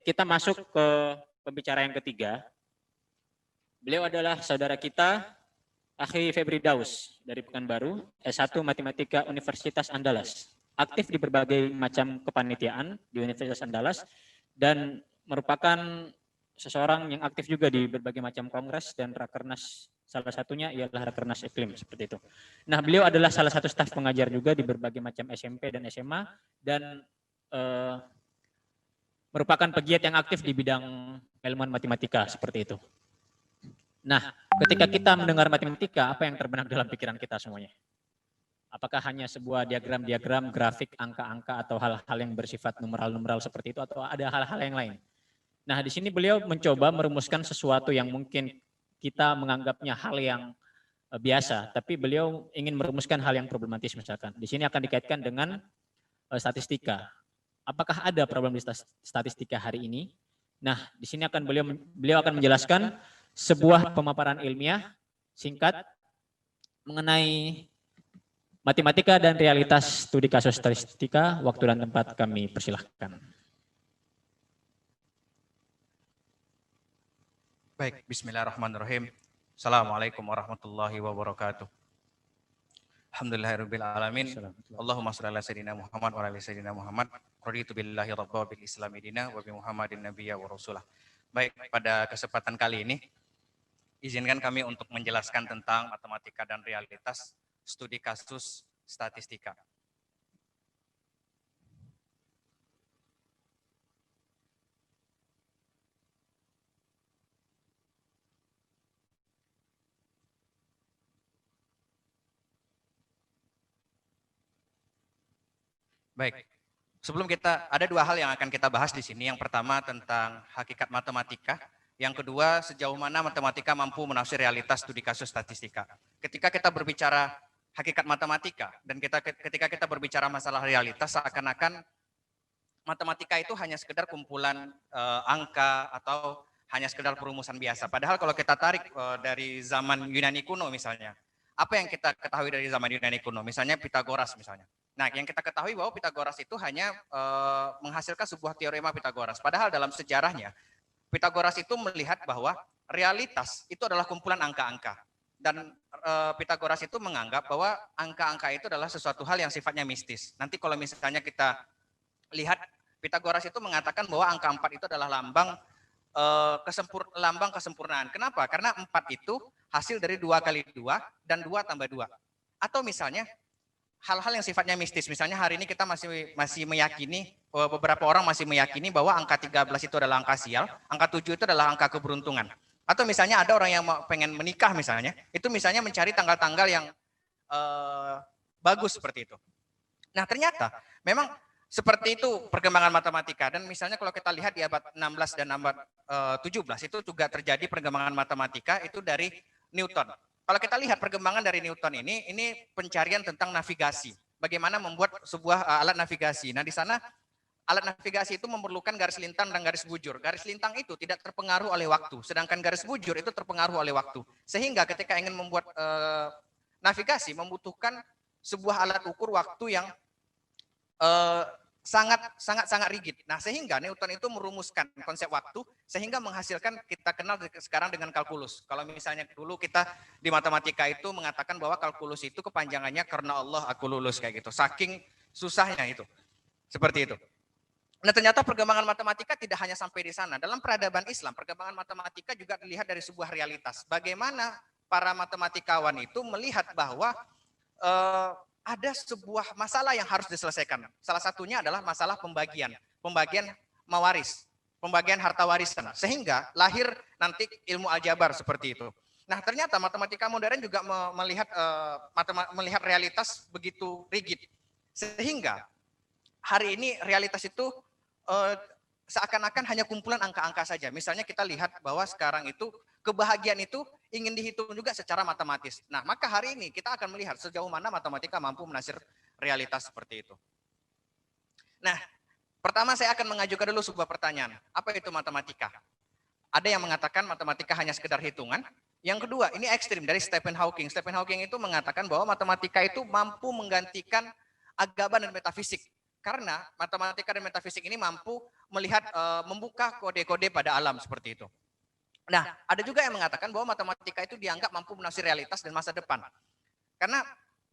kita masuk ke pembicara yang ketiga. Beliau adalah saudara kita, Akhi Febri Daus dari Pekanbaru, S1 Matematika Universitas Andalas. Aktif di berbagai macam kepanitiaan di Universitas Andalas dan merupakan seseorang yang aktif juga di berbagai macam kongres dan rakernas. Salah satunya ialah rakernas iklim seperti itu. Nah, beliau adalah salah satu staf pengajar juga di berbagai macam SMP dan SMA dan merupakan pegiat yang aktif di bidang ilmuwan matematika seperti itu. Nah, ketika kita mendengar matematika, apa yang terbenak dalam pikiran kita semuanya? Apakah hanya sebuah diagram-diagram, grafik, angka-angka, atau hal-hal yang bersifat numeral-numeral seperti itu, atau ada hal-hal yang lain? Nah, di sini beliau mencoba merumuskan sesuatu yang mungkin kita menganggapnya hal yang biasa, tapi beliau ingin merumuskan hal yang problematis misalkan. Di sini akan dikaitkan dengan statistika. Apakah ada problem di statistika hari ini? Nah, di sini akan beliau akan menjelaskan sebuah pemaparan ilmiah singkat mengenai matematika dan realitas studi kasus statistika. Waktu dan tempat kami persilahkan. Baik, bismillahirrahmanirrahim. Assalamualaikum warahmatullahi wabarakatuh. Alhamdulillahirabbil alamin. Allahumma shalli ala sayyidina Muhammad wa ala sayyidina Muhammad. Raditu billahi rabba bil islami dina wa bi Muhammadin nabiyya wa rasulah. Baik, pada kesempatan kali ini izinkan kami untuk menjelaskan tentang matematika dan realitas studi kasus statistika. Baik, sebelum ada dua hal yang akan kita bahas di sini. Yang pertama tentang hakikat matematika. Yang kedua, sejauh mana matematika mampu menafsir realitas studi kasus statistika. Ketika kita berbicara hakikat matematika dan ketika kita berbicara masalah realitas, seakan-akan matematika itu hanya sekedar kumpulan angka atau hanya sekedar perumusan biasa. Padahal kalau kita tarik dari zaman Yunani kuno misalnya, apa yang kita ketahui dari zaman Yunani kuno? Misalnya Pitagoras misalnya. Nah, yang kita ketahui bahwa Pitagoras itu hanya menghasilkan sebuah teorema Pitagoras. Padahal dalam sejarahnya, Pitagoras itu melihat bahwa realitas itu adalah kumpulan angka-angka. Dan Pitagoras itu menganggap bahwa angka-angka itu adalah sesuatu hal yang sifatnya mistis. Nanti kalau misalnya kita lihat, Pitagoras itu mengatakan bahwa angka 4 itu adalah lambang kesempurnaan. Kenapa? Karena 4 itu hasil dari 2 kali 2 dan 2 tambah 2. Atau misalnya hal-hal yang sifatnya mistis. Misalnya hari ini kita masih meyakini, beberapa orang masih meyakini bahwa angka 13 itu adalah angka sial, angka 7 itu adalah angka keberuntungan. Atau misalnya ada orang yang pengen menikah misalnya, itu misalnya mencari tanggal-tanggal yang bagus seperti itu. Nah, ternyata memang seperti itu perkembangan matematika. Dan misalnya kalau kita lihat di abad 16 dan abad 17 itu juga terjadi perkembangan matematika itu dari Newton. Kalau kita lihat perkembangan dari Newton ini pencarian tentang navigasi. Bagaimana membuat sebuah alat navigasi. Nah, di sana alat navigasi itu memerlukan garis lintang dan garis bujur. Garis lintang itu tidak terpengaruh oleh waktu, sedangkan garis bujur itu terpengaruh oleh waktu. Sehingga ketika ingin membuat navigasi membutuhkan sebuah alat ukur waktu yang sangat rigid. Nah, sehingga Newton itu merumuskan konsep waktu sehingga menghasilkan kita kenal sekarang dengan kalkulus. Kalau misalnya dulu kita di matematika itu mengatakan bahwa kalkulus itu kepanjangannya karena Allah aku lulus kayak gitu. Saking susahnya itu. Seperti itu. Nah, ternyata perkembangan matematika tidak hanya sampai di sana. Dalam peradaban Islam, perkembangan matematika juga dilihat dari sebuah realitas. Bagaimana para matematikawan itu melihat bahwa ada sebuah masalah yang harus diselesaikan. Salah satunya adalah masalah pembagian mawaris, pembagian harta warisan. Sehingga lahir nanti ilmu aljabar seperti itu. Nah, ternyata matematika modern juga melihat realitas begitu rigid. Sehingga hari ini realitas itu seakan-akan hanya kumpulan angka-angka saja. Misalnya kita lihat bahwa sekarang itu kebahagiaan itu ingin dihitung juga secara matematis. Nah, maka hari ini kita akan melihat sejauh mana matematika mampu menafsir realitas seperti itu. Nah, pertama saya akan mengajukan dulu sebuah pertanyaan. Apa itu matematika? Ada yang mengatakan matematika hanya sekedar hitungan. Yang kedua, ini ekstrim dari Stephen Hawking. Stephen Hawking itu mengatakan bahwa matematika itu mampu menggantikan agama dan metafisik. Karena matematika dan metafisik ini mampu melihat membuka kode-kode pada alam seperti itu. Nah, ada juga yang mengatakan bahwa matematika itu dianggap mampu menafsir realitas dan masa depan. Karena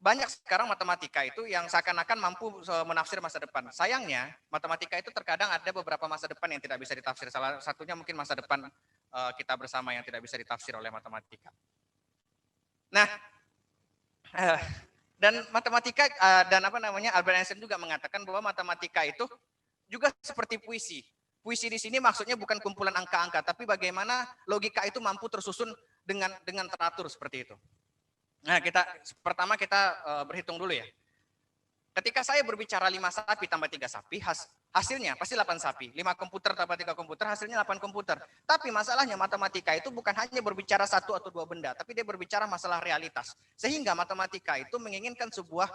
banyak sekarang matematika itu yang seakan-akan mampu menafsir masa depan. Sayangnya, matematika itu terkadang ada beberapa masa depan yang tidak bisa ditafsir. Salah satunya mungkin masa depan kita bersama yang tidak bisa ditafsir oleh matematika. Nah, dan matematika dan Albert Einstein juga mengatakan bahwa matematika itu juga seperti puisi. Puisi di sini maksudnya bukan kumpulan angka-angka, tapi bagaimana logika itu mampu tersusun dengan teratur seperti itu. Nah, pertama kita berhitung dulu ya. Ketika saya berbicara 5 sapi tambah 3 sapi, hasilnya pasti 8 sapi. 5 komputer tambah 3 komputer, hasilnya 8 komputer. Tapi masalahnya matematika itu bukan hanya berbicara 1 atau 2 benda, tapi dia berbicara masalah realitas. Sehingga matematika itu menginginkan sebuah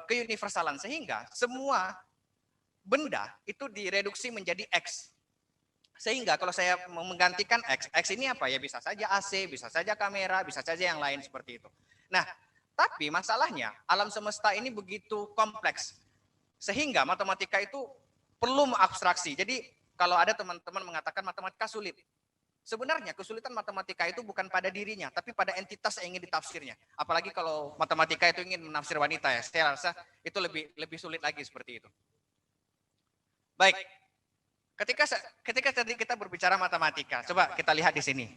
keuniversalan, sehingga semua benda itu direduksi menjadi X. Sehingga kalau saya menggantikan X ini apa ya, bisa saja AC, bisa saja kamera, bisa saja yang lain seperti itu. Nah, tapi masalahnya alam semesta ini begitu kompleks. Sehingga matematika itu perlu abstraksi. Jadi kalau ada teman-teman mengatakan matematika sulit. Sebenarnya kesulitan matematika itu bukan pada dirinya, tapi pada entitas yang ingin ditafsirnya. Apalagi kalau matematika itu ingin menafsir wanita ya, saya rasa itu lebih sulit lagi seperti itu. Baik, ketika tadi kita berbicara matematika, coba kita lihat di sini.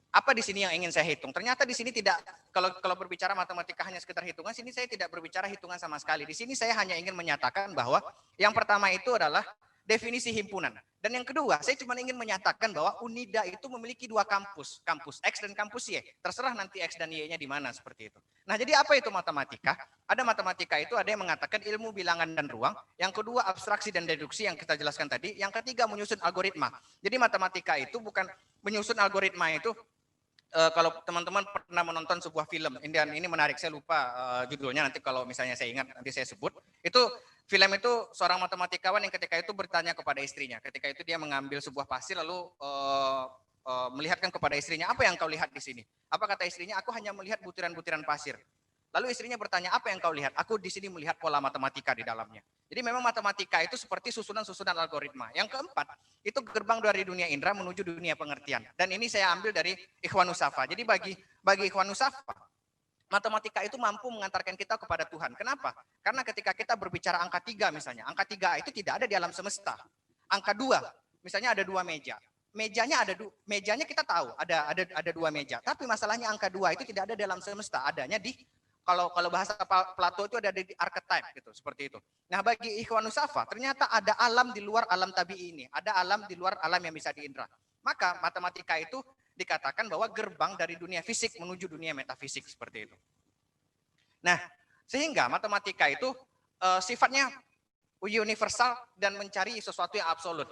Apa di sini yang ingin saya hitung? Ternyata di sini tidak, kalau berbicara matematika hanya sekedar hitungan, sini saya tidak berbicara hitungan sama sekali. Di sini saya hanya ingin menyatakan bahwa yang pertama itu adalah definisi himpunan. Dan yang kedua, saya cuma ingin menyatakan bahwa UNIDA itu memiliki 2 kampus, kampus X dan kampus Y. Terserah nanti X dan Y-nya di mana seperti itu. Nah, jadi apa itu matematika? Ada matematika itu ada yang mengatakan ilmu bilangan dan ruang, yang kedua abstraksi dan deduksi yang kita jelaskan tadi, yang ketiga menyusun algoritma. Jadi matematika itu bukan menyusun algoritma itu. Kalau teman-teman pernah menonton sebuah film, dan ini menarik, saya lupa judulnya, nanti kalau misalnya saya ingat nanti saya sebut. Itu film itu seorang matematikawan yang ketika itu bertanya kepada istrinya. Ketika itu dia mengambil sebuah pasir lalu melihatkan kepada istrinya, apa yang kau lihat di sini? Apa kata istrinya? Aku hanya melihat butiran-butiran pasir. Lalu istrinya bertanya, apa yang kau lihat? Aku di sini melihat pola matematika di dalamnya. Jadi memang matematika itu seperti susunan-susunan algoritma. Yang keempat, itu gerbang dari dunia indera menuju dunia pengertian. Dan ini saya ambil dari Ikhwanus Safa. Jadi bagi Ikhwanus Safa, matematika itu mampu mengantarkan kita kepada Tuhan. Kenapa? Karena ketika kita berbicara angka 3 misalnya, angka 3 itu tidak ada di alam semesta. Angka 2, misalnya ada 2 meja. Mejanya kita tahu ada 2 meja. Tapi masalahnya angka 2 itu tidak ada di alam semesta, adanya di kalau bahasa Plato itu ada di archetype gitu, seperti itu. Nah, bagi Ikhwanus Safa ternyata ada alam di luar alam tabii ini, ada alam di luar alam yang bisa diindra. Maka matematika itu dikatakan bahwa gerbang dari dunia fisik menuju dunia metafisik seperti itu. Nah, sehingga matematika itu sifatnya universal dan mencari sesuatu yang absolut.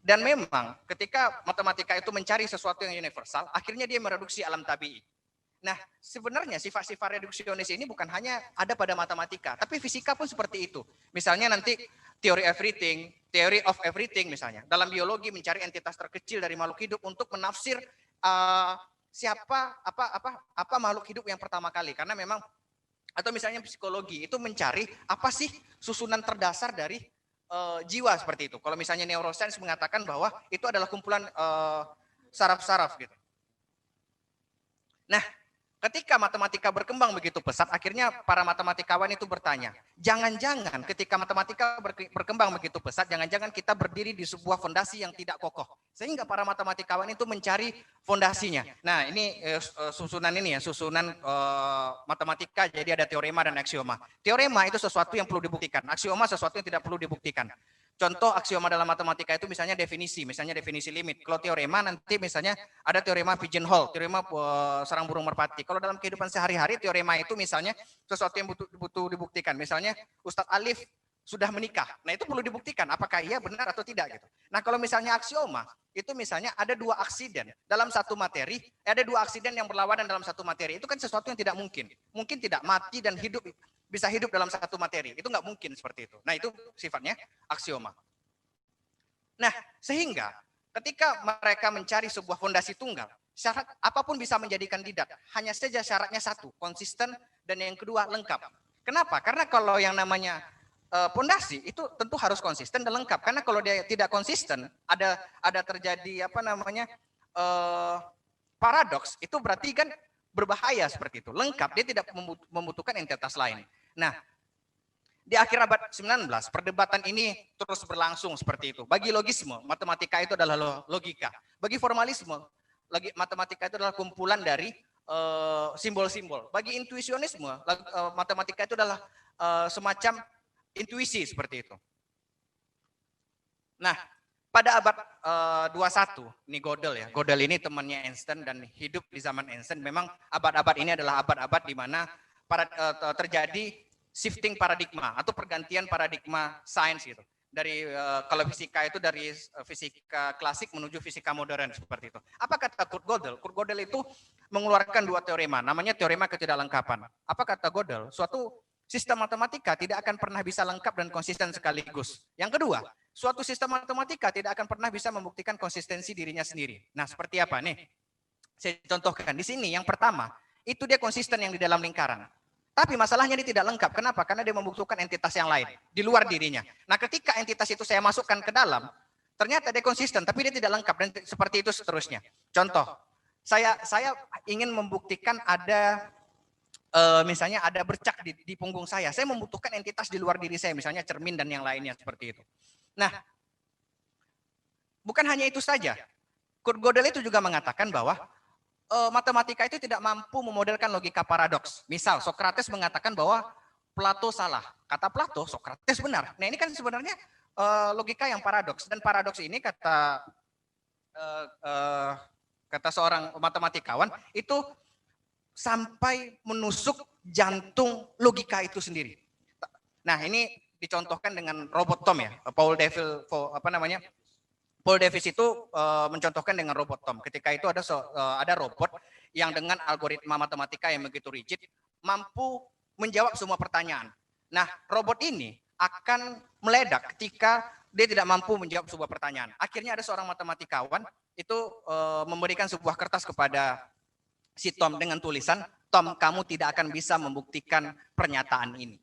Dan memang ketika matematika itu mencari sesuatu yang universal, akhirnya dia mereduksi alam tabii. Nah, sebenarnya sifat-sifat reduksionis ini bukan hanya ada pada matematika, tapi fisika pun seperti itu. Misalnya nanti theory of everything misalnya. Dalam biologi mencari entitas terkecil dari makhluk hidup untuk menafsir apa makhluk hidup yang pertama kali. Karena memang, atau misalnya psikologi itu mencari apa sih susunan terdasar dari jiwa seperti itu. Kalau misalnya neuroscience mengatakan bahwa itu adalah kumpulan saraf-saraf gitu. Nah, ketika matematika berkembang begitu pesat, akhirnya para matematikawan itu bertanya, jangan-jangan ketika matematika berkembang begitu pesat, jangan-jangan kita berdiri di sebuah fondasi yang tidak kokoh. Sehingga para matematikawan itu mencari fondasinya. Nah, ini susunan matematika, jadi ada teorema dan aksioma. Teorema itu sesuatu yang perlu dibuktikan, aksioma sesuatu yang tidak perlu dibuktikan. Contoh aksioma dalam matematika itu misalnya definisi limit. Kalau teorema nanti misalnya ada teorema pigeonhole, teorema sarang burung merpati. Kalau dalam kehidupan sehari-hari teorema itu misalnya sesuatu yang butuh dibuktikan. Misalnya Ustadz Alif sudah menikah. Nah, itu perlu dibuktikan apakah ia benar atau tidak gitu. Nah, kalau misalnya aksioma itu misalnya ada 2 aksiden dalam satu materi, ada 2 aksiden yang berlawanan dalam satu materi. Itu kan sesuatu yang tidak mungkin. Mungkin tidak, mati dan hidup bisa hidup dalam satu materi. Itu nggak mungkin seperti itu. Nah, itu sifatnya aksioma. Nah, sehingga ketika mereka mencari sebuah fondasi tunggal, syarat apapun bisa menjadi kandidat. Hanya saja syaratnya satu, konsisten, dan yang kedua lengkap. Kenapa? Karena kalau yang namanya pondasi itu tentu harus konsisten dan lengkap, karena kalau dia tidak konsisten ada terjadi paradoks, itu berarti kan berbahaya seperti itu. Lengkap dia tidak membutuhkan entitas lain. Nah, di akhir abad 19 perdebatan ini terus berlangsung seperti itu. Bagi logisme, matematika itu adalah logika. Bagi formalisme, matematika itu adalah kumpulan dari simbol-simbol. Bagi intuisionisme, matematika itu adalah semacam intuisi seperti itu. Nah, pada abad 21, ini Gödel ya. Gödel ini temannya Einstein dan hidup di zaman Einstein. Memang abad-abad ini adalah abad-abad di mana terjadi shifting paradigma atau pergantian paradigma sains gitu. Dari kalau fisika itu dari fisika klasik menuju fisika modern seperti itu. Apa kata Kurt Gödel? Kurt Gödel itu mengeluarkan dua teorema, namanya teorema ketidaklengkapan. Apa kata Gödel? Suatu sistem matematika tidak akan pernah bisa lengkap dan konsisten sekaligus. Yang kedua, suatu sistem matematika tidak akan pernah bisa membuktikan konsistensi dirinya sendiri. Nah, seperti apa nih? Saya contohkan di sini. Yang pertama, itu dia konsisten yang di dalam lingkaran. Tapi masalahnya dia tidak lengkap. Kenapa? Karena dia membutuhkan entitas yang lain di luar dirinya. Nah, ketika entitas itu saya masukkan ke dalam, ternyata dia konsisten, tapi dia tidak lengkap dan seperti itu seterusnya. Contoh, saya ingin membuktikan ada misalnya ada bercak di punggung saya membutuhkan entitas di luar diri saya, misalnya cermin dan yang lainnya seperti itu. Nah, bukan hanya itu saja. Kurt Gödel itu juga mengatakan bahwa matematika itu tidak mampu memodelkan logika paradoks. Misal Socrates mengatakan bahwa Plato salah. Kata Plato, Socrates benar. Nah, ini kan sebenarnya logika yang paradoks, dan paradoks ini kata seorang matematikawan itu sampai menusuk jantung logika itu sendiri. Nah, ini dicontohkan dengan robot Tom ya. Paul Davies itu mencontohkan dengan robot Tom. Ketika itu ada robot yang dengan algoritma matematika yang begitu rigid mampu menjawab semua pertanyaan. Nah, robot ini akan meledak ketika dia tidak mampu menjawab sebuah pertanyaan. Akhirnya ada seorang matematikawan itu memberikan sebuah kertas kepada si Tom dengan tulisan, "Tom, kamu tidak akan bisa membuktikan pernyataan ini."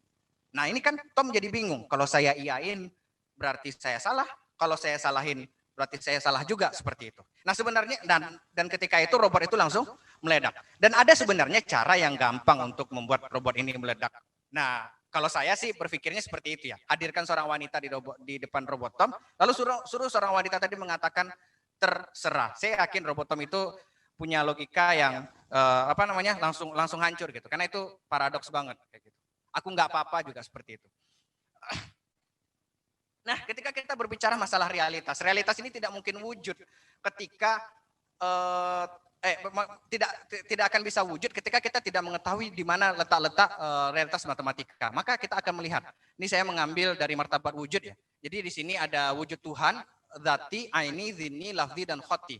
Nah, ini kan Tom jadi bingung. Kalau saya iyain berarti saya salah, kalau saya salahin berarti saya salah juga, seperti itu. Nah, sebenarnya dan ketika itu robot itu langsung meledak. Dan ada sebenarnya cara yang gampang untuk membuat robot ini meledak. Nah, kalau saya sih berpikirnya seperti itu ya. Hadirkan seorang wanita di depan robot Tom, lalu suruh seorang wanita tadi mengatakan terserah. Saya yakin robot Tom itu punya logika yang langsung hancur gitu. Karena itu paradoks banget kayak gitu. Aku nggak apa-apa juga seperti itu. Nah, ketika kita berbicara masalah realitas ini tidak mungkin wujud ketika tidak akan bisa wujud ketika kita tidak mengetahui di mana letak-letak realitas matematika. Maka kita akan melihat. Ini saya mengambil dari martabat wujud ya. Jadi di sini ada wujud Tuhan, dzati, aini, dzini, lafzi, dan khoti.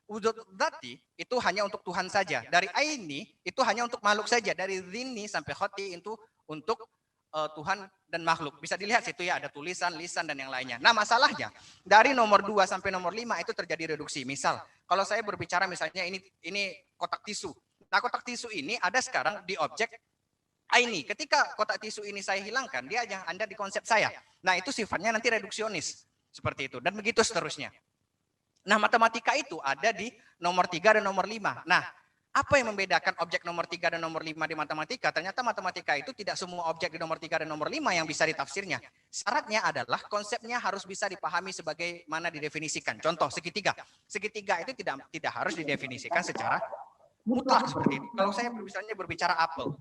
Wujud dzati itu hanya untuk Tuhan saja. Dari aini itu hanya untuk makhluk saja. Dari dzini sampai khoti itu untuk Tuhan dan makhluk. Bisa dilihat situ ya, ada tulisan, lisan, dan yang lainnya. Nah, masalahnya dari nomor 2 sampai nomor 5 itu terjadi reduksi. Misal, kalau saya berbicara misalnya ini kotak tisu. Nah, kotak tisu ini ada sekarang di objek aini. Ketika kotak tisu ini saya hilangkan, dia hanya ada di konsep saya. Nah, itu sifatnya nanti reduksionis. Seperti itu. Dan begitu seterusnya. Nah, matematika itu ada di nomor 3 dan nomor 5. Nah, apa yang membedakan objek nomor 3 dan nomor 5 di matematika? Ternyata matematika itu tidak semua objek di nomor 3 dan nomor 5 yang bisa ditafsirnya. Syaratnya adalah konsepnya harus bisa dipahami sebagaimana didefinisikan. Contoh, segitiga. Segitiga itu tidak harus didefinisikan secara mutlak seperti itu. Kalau saya misalnya berbicara apel.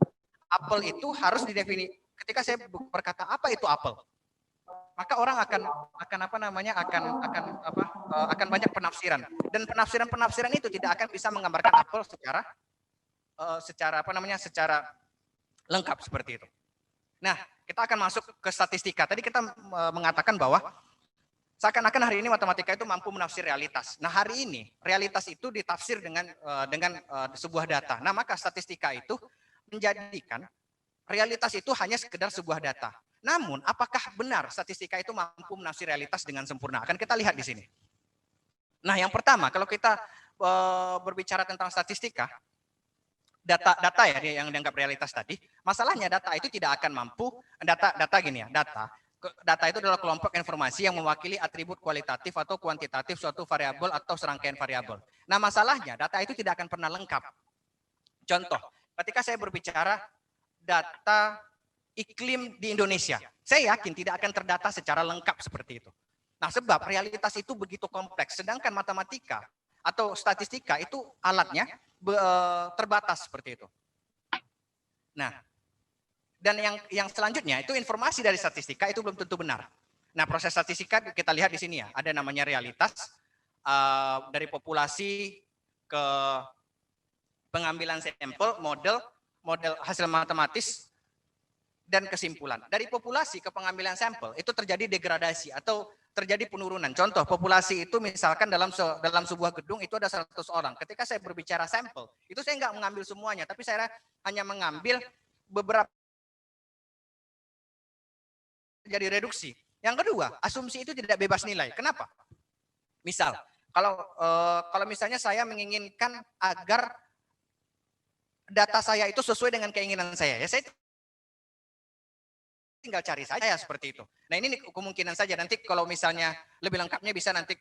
Apel itu harus didefinisikan. Ketika saya berkata apa itu apel? Maka orang akan banyak penafsiran, dan penafsiran itu tidak akan bisa menggambarkan apel secara lengkap seperti itu. Nah, kita akan masuk ke statistika. Tadi kita mengatakan bahwa seakan-akan hari ini matematika itu mampu menafsir realitas. Nah, hari ini realitas itu ditafsir dengan sebuah data. Nah, maka statistika itu menjadikan realitas itu hanya sekedar sebuah data. Namun, apakah benar statistika itu mampu menafsir realitas dengan sempurna? Akan kita lihat di sini. Nah, yang pertama, kalau kita berbicara tentang statistika, data ya yang dianggap realitas tadi, masalahnya data itu tidak akan mampu, data Data itu adalah kelompok informasi yang mewakili atribut kualitatif atau kuantitatif suatu variabel atau serangkaian variabel. Nah, masalahnya data itu tidak akan pernah lengkap. Contoh, ketika saya berbicara data iklim di Indonesia, saya yakin tidak akan terdata secara lengkap seperti itu. Nah, sebab realitas itu begitu kompleks, sedangkan matematika atau statistika itu alatnya terbatas seperti itu. Nah, dan yang selanjutnya itu informasi dari statistika itu belum tentu benar. Nah, proses statistika kita lihat di sini ya, ada namanya realitas dari populasi ke pengambilan sampel, model hasil matematis dan kesimpulan. Dari populasi ke pengambilan sampel itu terjadi degradasi atau terjadi penurunan. Contoh, populasi itu misalkan dalam sebuah gedung itu ada 100 orang. Ketika saya berbicara sampel, itu saya nggak mengambil semuanya, tapi saya hanya mengambil beberapa, jadi reduksi. Yang kedua, asumsi itu tidak bebas nilai. Kenapa? Misal, kalau misalnya saya menginginkan agar data saya itu sesuai dengan keinginan saya, ya saya tinggal cari saja seperti itu. Nah, ini kemungkinan saja nanti kalau misalnya lebih lengkapnya bisa nanti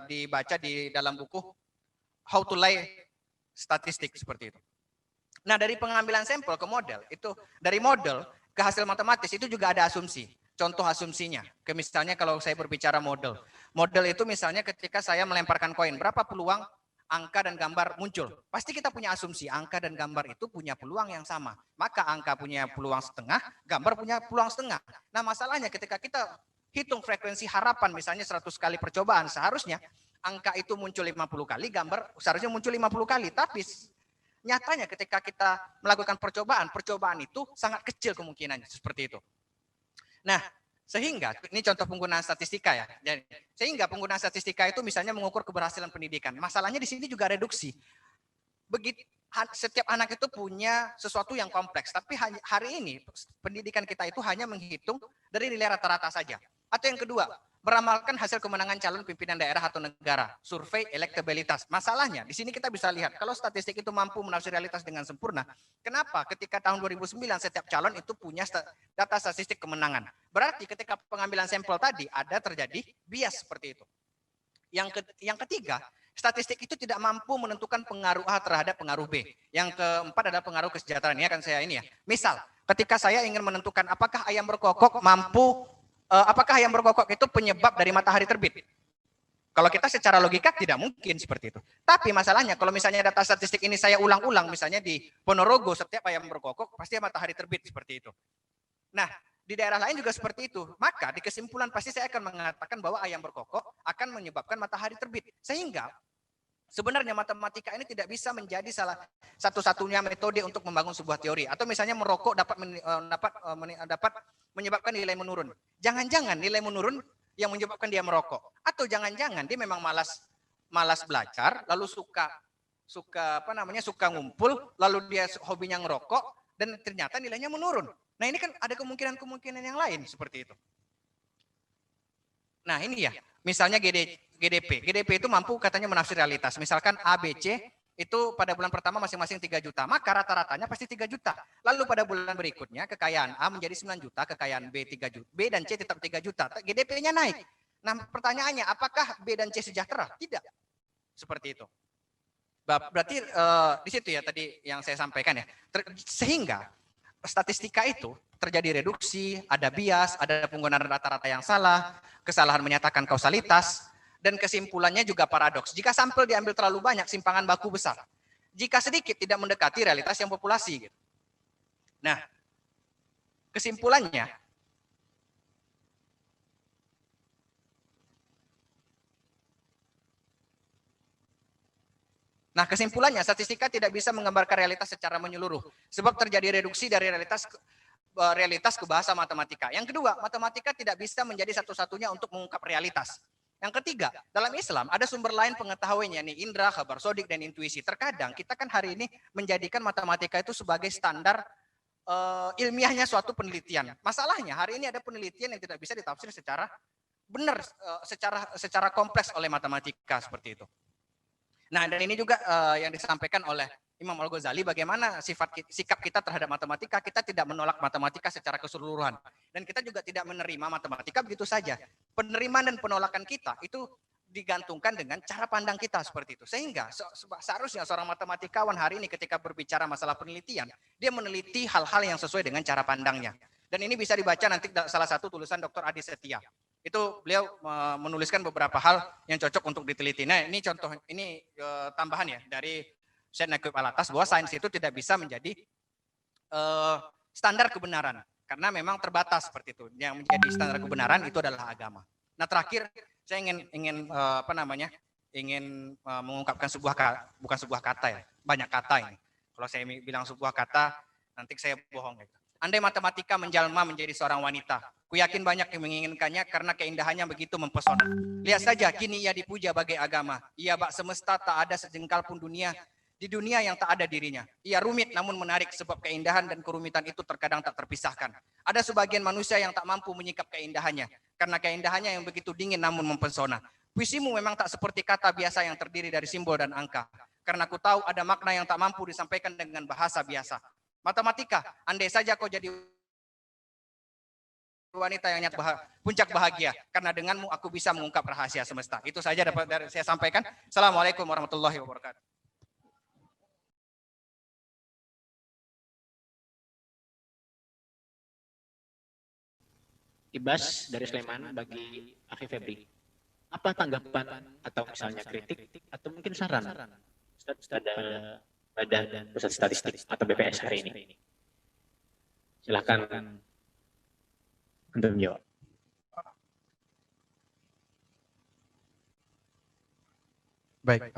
dibaca di dalam buku How to Lie Statistik seperti itu. Nah, dari pengambilan sampel ke model, itu dari model ke hasil matematis itu juga ada asumsi. Contoh asumsinya, misalnya kalau saya berbicara model. Model itu misalnya ketika saya melemparkan koin, berapa peluang angka dan gambar muncul? Pasti kita punya asumsi, angka dan gambar itu punya peluang yang sama. Maka angka punya peluang setengah, gambar punya peluang setengah. Nah, masalahnya ketika kita hitung frekuensi harapan, misalnya 100 kali percobaan, seharusnya angka itu muncul 50 kali, gambar seharusnya muncul 50 kali. Tapi nyatanya ketika kita melakukan percobaan itu sangat kecil kemungkinannya seperti itu. Nah, sehingga ini contoh penggunaan statistika ya. Jadi, sehingga penggunaan statistika itu misalnya mengukur keberhasilan pendidikan. Masalahnya di sini juga reduksi. Begitu setiap anak itu punya sesuatu yang kompleks, tapi hari ini pendidikan kita itu hanya menghitung dari nilai rata-rata saja. Atau yang kedua, meramalkan hasil kemenangan calon pimpinan daerah atau negara, survei elektabilitas. Masalahnya di sini kita bisa lihat kalau statistik itu mampu menafsir realitas dengan sempurna, kenapa ketika tahun 2009 setiap calon itu punya data statistik kemenangan? Berarti ketika pengambilan sampel tadi ada terjadi bias seperti itu. Yang ketiga, statistik itu tidak mampu menentukan pengaruh A terhadap pengaruh B. Yang keempat adalah pengaruh kesejahteraan. Ini akan saya ini ya. Misal, ketika saya ingin menentukan apakah ayam berkokok apakah ayam berkokok itu penyebab dari matahari terbit? Kalau kita secara logika tidak mungkin seperti itu. Tapi masalahnya kalau misalnya data statistik ini saya ulang-ulang, misalnya di Ponorogo setiap ayam berkokok pasti matahari terbit seperti itu. Nah, di daerah lain juga seperti itu. Maka di kesimpulan pasti saya akan mengatakan bahwa ayam berkokok akan menyebabkan matahari terbit. Sehingga sebenarnya matematika ini tidak bisa menjadi salah satu-satunya metode untuk membangun sebuah teori. Atau misalnya merokok dapat menyebabkan nilai menurun. Jangan-jangan nilai menurun yang menyebabkan dia merokok. Atau jangan-jangan dia memang malas belajar, lalu suka ngumpul, lalu dia hobinya ngerokok, dan ternyata nilainya menurun. Nah, ini kan ada kemungkinan yang lain seperti itu. Nah, ini ya, misalnya GDP. GDP itu mampu katanya menafsir realitas. Misalkan A, B, C itu pada bulan pertama masing-masing 3 juta, maka rata-ratanya pasti 3 juta. Lalu pada bulan berikutnya kekayaan A menjadi 9 juta, kekayaan B 3 juta. B dan C tetap 3 juta, GDP-nya naik. Nah, pertanyaannya apakah B dan C sejahtera? Tidak. Seperti itu. Berarti di situ ya tadi yang saya sampaikan ya. Sehingga statistika itu terjadi reduksi, ada bias, ada penggunaan rata-rata yang salah, kesalahan menyatakan kausalitas, dan kesimpulannya juga paradoks. Jika sampel diambil terlalu banyak, simpangan baku besar. Jika sedikit, tidak mendekati realitas yang populasi. Gitu. Nah, kesimpulannya, statistika tidak bisa menggambarkan realitas secara menyeluruh. Sebab terjadi reduksi dari realitas ke bahasa matematika. Yang kedua, matematika tidak bisa menjadi satu-satunya untuk mengungkap realitas. Yang ketiga, dalam Islam ada sumber lain pengetahuannya nih, indra, khabar sodik, dan intuisi. Terkadang kita kan hari ini menjadikan matematika itu sebagai standar ilmiahnya suatu penelitian. Masalahnya hari ini ada penelitian yang tidak bisa ditafsir secara benar, secara kompleks oleh matematika seperti itu. Nah, dan ini juga yang disampaikan oleh Imam Al-Ghazali, bagaimana sikap kita terhadap matematika. Kita tidak menolak matematika secara keseluruhan. Dan kita juga tidak menerima matematika begitu saja. Penerimaan dan penolakan kita itu digantungkan dengan cara pandang kita seperti itu. Sehingga seharusnya seorang matematikawan hari ini ketika berbicara masalah penelitian, dia meneliti hal-hal yang sesuai dengan cara pandangnya. Dan ini bisa dibaca nanti salah satu tulisan Dr. Adi Setia. Itu beliau menuliskan beberapa hal yang cocok untuk diteliti. Nah, ini contoh, ini tambahan ya dari Syed Naqib Alatas bahwa sains itu tidak bisa menjadi standar kebenaran karena memang terbatas seperti itu. Yang menjadi standar kebenaran itu adalah agama. Nah, terakhir saya ingin mengungkapkan bukan sebuah kata ya, banyak kata ini. Kalau saya bilang sebuah kata, nanti saya bohong. Gitu. Andai matematika menjalma menjadi seorang wanita, kuyakin banyak yang menginginkannya karena keindahannya begitu mempesona. Lihat saja, kini ia dipuja bagai agama. Ia bak semesta, tak ada sejengkal pun dunia di dunia yang tak ada dirinya. Ia rumit namun menarik sebab keindahan dan kerumitan itu terkadang tak terpisahkan. Ada sebagian manusia yang tak mampu menyikap keindahannya karena keindahannya yang begitu dingin namun mempesona. Puisimu memang tak seperti kata biasa yang terdiri dari simbol dan angka. Karena aku tahu ada makna yang tak mampu disampaikan dengan bahasa biasa. Matematika, andai saja kau jadi wanita yang puncak bahagia. Karena denganmu aku bisa mengungkap rahasia semesta. Itu saja dapat saya sampaikan. Assalamualaikum warahmatullahi wabarakatuh. Ibas dari Sleman bagi Akhi Febri. Apa tanggapan atau misalnya kritik atau mungkin saran pada Badan Pusat Statistik atau BPS hari ini? Silakan untuk menjawab. Baik,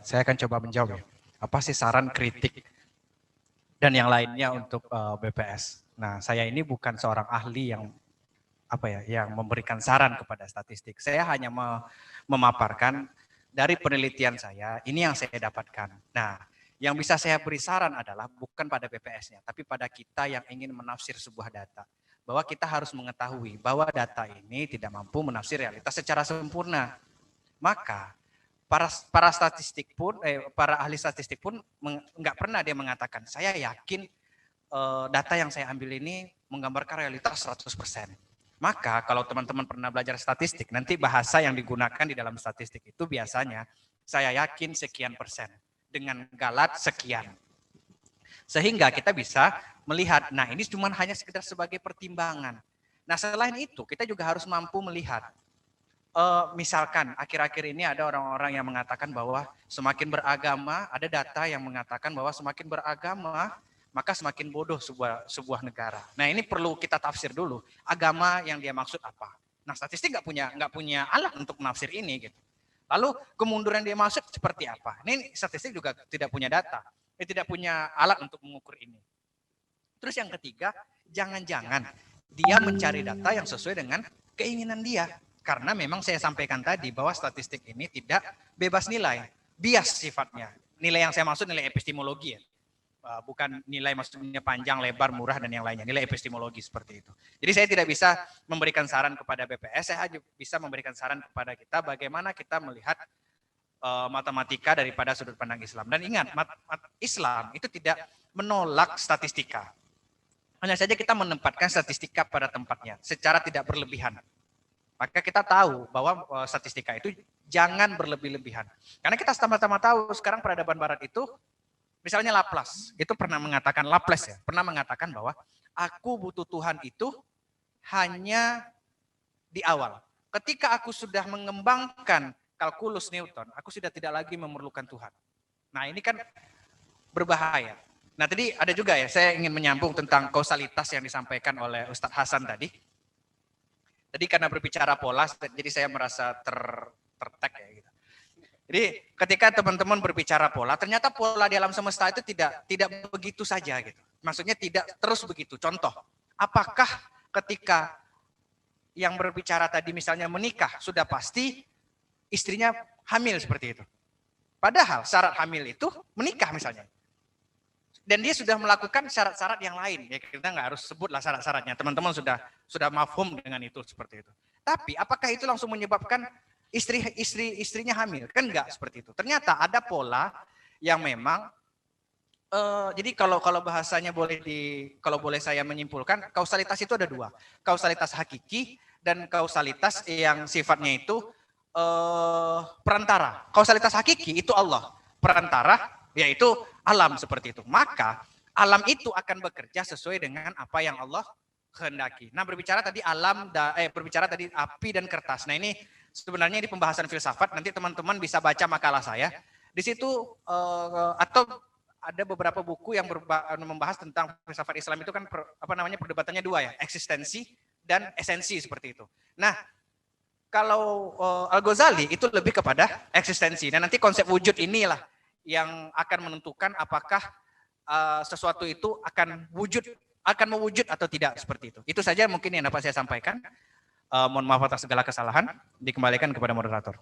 saya akan coba menjawab ya. Apa sih saran, kritik, dan yang lainnya untuk BPS? Nah, saya ini bukan seorang ahli yang yang memberikan saran kepada statistik. Saya hanya memaparkan dari penelitian saya, ini yang saya dapatkan. Nah, yang bisa saya beri saran adalah bukan pada BPS-nya, tapi pada kita yang ingin menafsir sebuah data. Bahwa kita harus mengetahui bahwa data ini tidak mampu menafsir realitas secara sempurna. Maka para statistik pun, para ahli statistik pun nggak pernah dia mengatakan, saya yakin data yang saya ambil ini menggambarkan realitas 100%. Maka kalau teman-teman pernah belajar statistik, nanti bahasa yang digunakan di dalam statistik itu biasanya saya yakin sekian persen dengan galat sekian. Sehingga kita bisa melihat, nah ini cuma hanya sekedar sebagai pertimbangan. Nah selain itu kita juga harus mampu melihat, misalkan akhir-akhir ini ada orang-orang yang mengatakan bahwa semakin beragama, ada data yang mengatakan bahwa semakin beragama maka semakin bodoh sebuah negara. Nah ini perlu kita tafsir dulu. Agama yang dia maksud apa? Nah statistik nggak punya alat untuk menafsir ini gitu. Lalu kemunduran dia maksud seperti apa? Ini statistik juga tidak punya data, tidak punya alat untuk mengukur ini. Terus yang ketiga, jangan-jangan dia mencari data yang sesuai dengan keinginan dia. Karena memang saya sampaikan tadi bahwa statistik ini tidak bebas nilai, bias sifatnya. Nilai yang saya maksud nilai epistemologi ya. Bukan nilai maksudnya panjang, lebar, murah, dan yang lainnya. Nilai epistemologi seperti itu. Jadi saya tidak bisa memberikan saran kepada BPS, saya hanya bisa memberikan saran kepada kita bagaimana kita melihat matematika daripada sudut pandang Islam. Dan ingat, Islam itu tidak menolak statistika. Hanya saja kita menempatkan statistika pada tempatnya secara tidak berlebihan. Maka kita tahu bahwa statistika itu jangan berlebih-lebihan. Karena kita sama-sama tahu sekarang peradaban barat itu, misalnya Laplace, itu pernah mengatakan, Laplace ya, pernah mengatakan bahwa aku butuh Tuhan itu hanya di awal. Ketika aku sudah mengembangkan kalkulus Newton, aku sudah tidak lagi memerlukan Tuhan. Nah ini kan berbahaya. Nah tadi ada juga ya, saya ingin menyambung tentang kausalitas yang disampaikan oleh Ustadz Hasan tadi. Tadi karena berbicara pola, jadi saya merasa tertek ya gitu. Jadi ketika teman-teman berbicara pola, ternyata pola di alam semesta itu tidak begitu saja gitu. Maksudnya tidak terus begitu. Contoh, apakah ketika yang berbicara tadi misalnya menikah, sudah pasti istrinya hamil seperti itu. Padahal syarat hamil itu menikah misalnya. Dan dia sudah melakukan syarat-syarat yang lain. Ya kita nggak harus sebutlah syarat-syaratnya. Teman-teman sudah mafhum dengan itu seperti itu. Tapi apakah itu langsung menyebabkan istrinya hamil? Kan enggak seperti itu. Ternyata ada pola yang memang Jadi kalau bahasanya kalau boleh saya menyimpulkan, kausalitas itu ada dua, kausalitas hakiki dan kausalitas yang sifatnya itu perantara. Kausalitas hakiki itu Allah, perantara yaitu alam seperti itu. Maka alam itu akan bekerja sesuai dengan apa yang Allah kehendaki. Nah, berbicara tadi berbicara tadi api dan kertas. Nah, ini sebenarnya di pembahasan filsafat, nanti teman-teman bisa baca makalah saya. Di situ atau ada beberapa buku yang membahas tentang filsafat Islam itu kan perdebatannya dua ya, eksistensi dan esensi seperti itu. Nah, kalau Al-Ghazali itu lebih kepada eksistensi. Dan nanti konsep wujud inilah yang akan menentukan apakah sesuatu itu akan mewujud atau tidak seperti itu. Itu saja mungkin yang dapat saya sampaikan. Mohon maaf atas segala kesalahan. Dikembalikan kepada moderator.